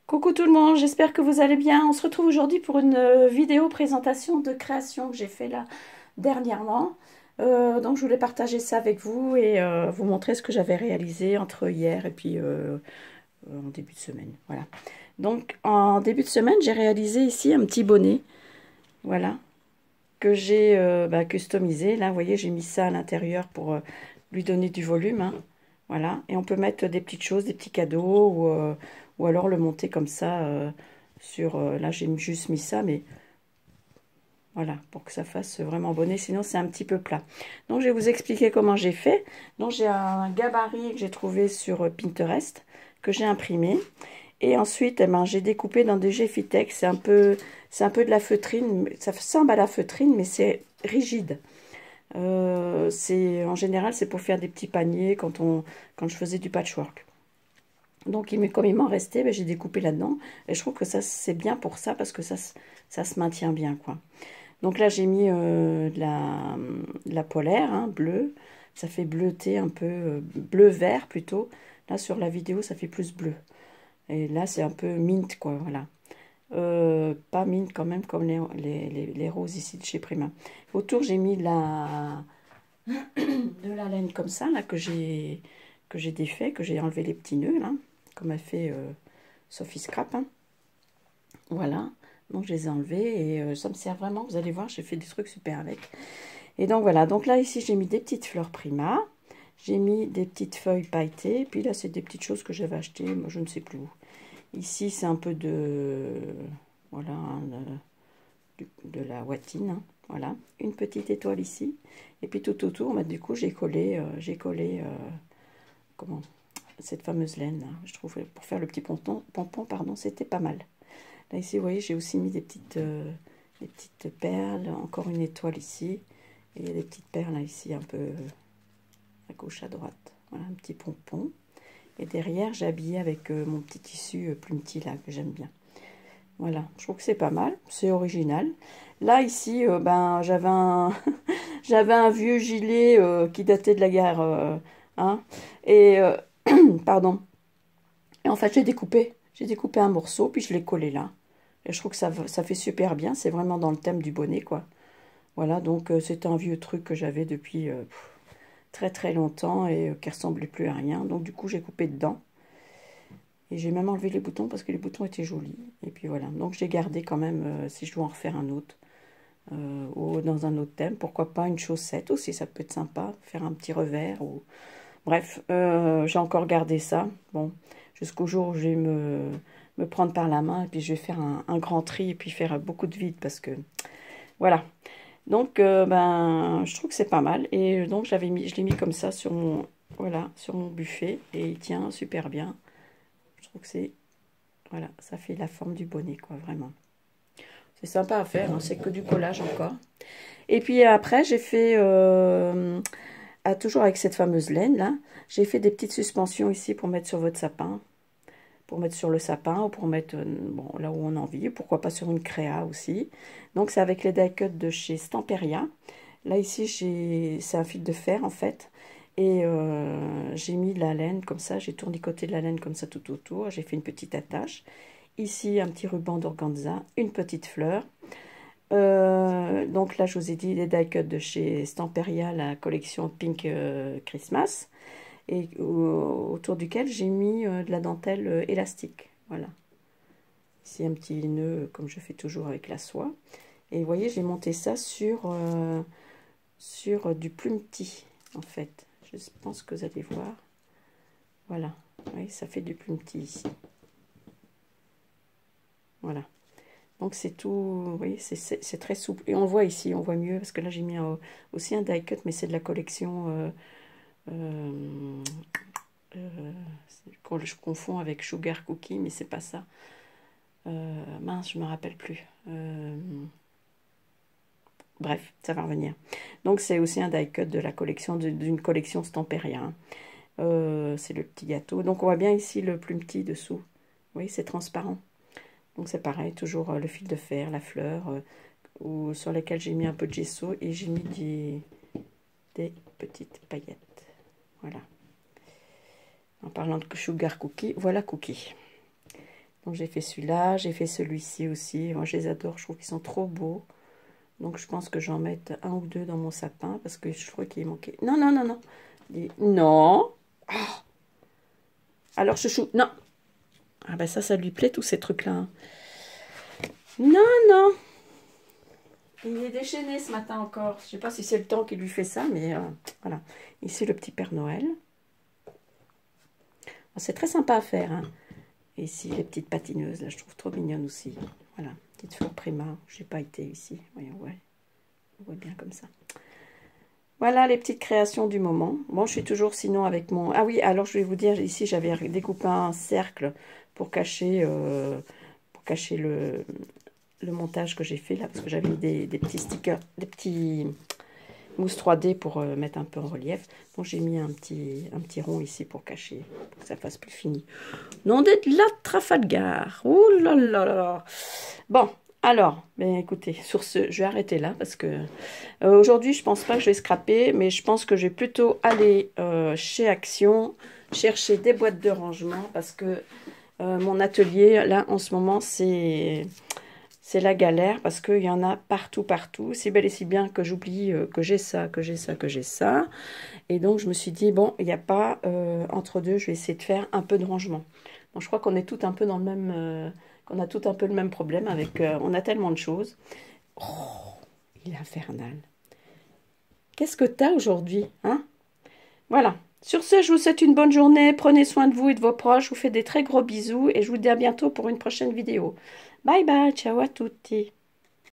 Coucou tout le monde, j'espère que vous allez bien. On se retrouve aujourd'hui pour une vidéo présentation de création que j'ai fait là dernièrement. Donc je voulais partager ça avec vous et vous montrer ce que j'avais réalisé entre hier et puis en début de semaine. Voilà. Donc en début de semaine, j'ai réalisé ici un petit bonnet. Voilà. Que j'ai customisé. Là, vous voyez, j'ai mis ça à l'intérieur pour lui donner du volume. Hein. Voilà. Et on peut mettre des petites choses, des petits cadeaux ou alors le monter comme ça sur... là, j'ai juste mis ça, mais voilà, pour que ça fasse vraiment bonnet. Sinon, c'est un petit peu plat. Donc, je vais vous expliquer comment j'ai fait. Donc, j'ai un gabarit que j'ai trouvé sur Pinterest, que j'ai imprimé. Et ensuite, eh ben, j'ai découpé dans des Geffitex. C'est un peu de la feutrine. Ça ressemble à la feutrine, mais c'est rigide. En général, c'est pour faire des petits paniers quand je faisais du patchwork. Donc, comme il m'en restait, ben, j'ai découpé là-dedans. Et je trouve que ça, c'est bien pour ça, parce que ça se maintient bien, quoi. Donc là, j'ai mis de la polaire, hein, bleue. Ça fait bleuté un peu, bleu-vert plutôt. Là, sur la vidéo, ça fait plus bleu. Et là, c'est un peu mint, quoi, voilà. Pas mint quand même, comme les roses ici de chez Prima. Autour, j'ai mis de la laine comme ça, là, que j'ai défait, que j'ai enlevé les petits nœuds, là, comme a fait Sophie Scrap. Hein. Voilà, donc je les ai enlevés et ça me sert vraiment, vous allez voir, j'ai fait des trucs super avec. Et donc voilà, donc là, ici, j'ai mis des petites fleurs Prima, j'ai mis des petites feuilles pailletées, puis là, c'est des petites choses que j'avais achetées, moi, je ne sais plus où. Ici, c'est un peu voilà, hein, de la watine, hein, voilà, une petite étoile ici, et puis tout autour, bah, du coup, j'ai collé, comment, cette fameuse laine, là, je trouve, pour faire le petit pompon, pardon, c'était pas mal. Là, ici, vous voyez, j'ai aussi mis des petites perles, encore une étoile ici, et des petites perles, là, ici, un peu à gauche, à droite, voilà, un petit pompon. Et derrière, j'ai habillé avec mon petit tissu plume petit, là, que j'aime bien. Voilà, je trouve que c'est pas mal, c'est original. Là, ici, ben, j'avais un vieux gilet qui datait de la guerre, hein, et, pardon, et en fait, j'ai découpé un morceau, puis je l'ai collé là. Et je trouve que ça fait super bien, c'est vraiment dans le thème du bonnet, quoi. Voilà, donc c'était un vieux truc que j'avais depuis très très longtemps et qui ressemblait plus à rien. Donc du coup, j'ai coupé dedans. Et j'ai même enlevé les boutons parce que les boutons étaient jolis. Et puis voilà. Donc j'ai gardé quand même, si je dois en refaire un autre, ou dans un autre thème, pourquoi pas une chaussette aussi, ça peut être sympa, faire un petit revers. Ou... Bref, j'ai encore gardé ça. Bon, jusqu'au jour où je vais me prendre par la main et puis je vais faire un grand tri et puis faire beaucoup de vide parce que voilà. Donc, ben, je trouve que c'est pas mal. Et donc, je l'ai mis comme ça sur voilà, sur mon buffet et il tient super bien. Je trouve que voilà, ça fait la forme du bonnet, quoi, vraiment. C'est sympa à faire, hein, c'est que du collage encore. Et puis après, j'ai fait, toujours avec cette fameuse laine, là, j'ai fait des petites suspensions ici pour mettre sur votre sapin. Pour mettre sur le sapin ou pour mettre bon, là où on a envie, pourquoi pas sur une créa aussi. Donc c'est avec les die cut de chez Stamperia. Là ici c'est un fil de fer en fait et j'ai mis de la laine comme ça, j'ai tournicoté de la laine comme ça tout autour, j'ai fait une petite attache. Ici un petit ruban d'organza, une petite fleur. Donc là je vous ai dit les die cut de chez Stamperia, la collection Pink Christmas et autour duquel j'ai mis de la dentelle élastique. Voilà. Ici un petit nœud comme je fais toujours avec la soie. Et vous voyez, j'ai monté ça sur du plume petit en fait. Je pense que vous allez voir. Voilà. Oui, ça fait du plume petit ici. Voilà. Donc c'est tout, vous voyez, c'est très souple. Et on voit ici, on voit mieux, parce que là j'ai mis aussi un die cut, mais c'est de la collection... je confonds avec Sugar Cookie, mais c'est pas ça. Mince, je me rappelle plus. Bref, ça va revenir. Donc c'est aussi un die cut de la collection d'une collection Stamperia. Hein. C'est le petit gâteau. Donc on voit bien ici le plus petit dessous. Oui, c'est transparent. Donc c'est pareil, toujours le fil de fer, la fleur, sur lesquelles j'ai mis un peu de gesso et j'ai mis des petites paillettes. Voilà. En parlant de Sugar Cookie, voilà Cookie. Donc j'ai fait celui-là, j'ai fait celui-ci aussi. Moi je les adore, je trouve qu'ils sont trop beaux. Donc je pense que j'en mette un ou deux dans mon sapin parce que je crois qu'il manquait. Non, non, non, non. Non. Oh. Alors chouchou, non. Ah ben ça lui plaît tous ces trucs-là. Hein. Non, non. Il est déchaîné ce matin encore. Je sais pas si c'est le temps qui lui fait ça, mais voilà. Ici le petit Père Noël. C'est très sympa à faire. Hein. Et ici les petites patineuses, là je trouve trop mignonne aussi. Voilà, petite fleur prima. J'ai pas été ici. Voyons, ouais. On voit bien comme ça. Voilà les petites créations du moment. Bon, je suis toujours sinon avec mon... Ah oui, alors je vais vous dire, ici j'avais découpé un cercle pour cacher le montage que j'ai fait là, parce que j'avais mis des petits stickers, des petits mousses 3D pour mettre un peu en relief. Bon, j'ai mis un petit rond ici pour cacher, pour que ça fasse plus fini. Non d'être là, Trafalgar. Oh là là là. Bon. Alors, ben écoutez, sur ce, je vais arrêter là parce que aujourd'hui, je pense pas que je vais scraper, mais je pense que je vais plutôt aller chez Action chercher des boîtes de rangement parce que mon atelier, là, en ce moment, c'est la galère parce qu'il y en a partout, partout. C'est bel et si bien que j'oublie que j'ai ça, que j'ai ça, que j'ai ça. Et donc, je me suis dit, bon, il n'y a pas, entre deux, je vais essayer de faire un peu de rangement. Bon, je crois qu'on est tout un peu dans le même... qu'on a tout un peu le même problème avec... on a tellement de choses. Oh, il est infernal. Qu'est-ce que t'as aujourd'hui, hein? Voilà. Sur ce, je vous souhaite une bonne journée. Prenez soin de vous et de vos proches. Je vous fais des très gros bisous et je vous dis à bientôt pour une prochaine vidéo. Bye bye, ciao à tutti.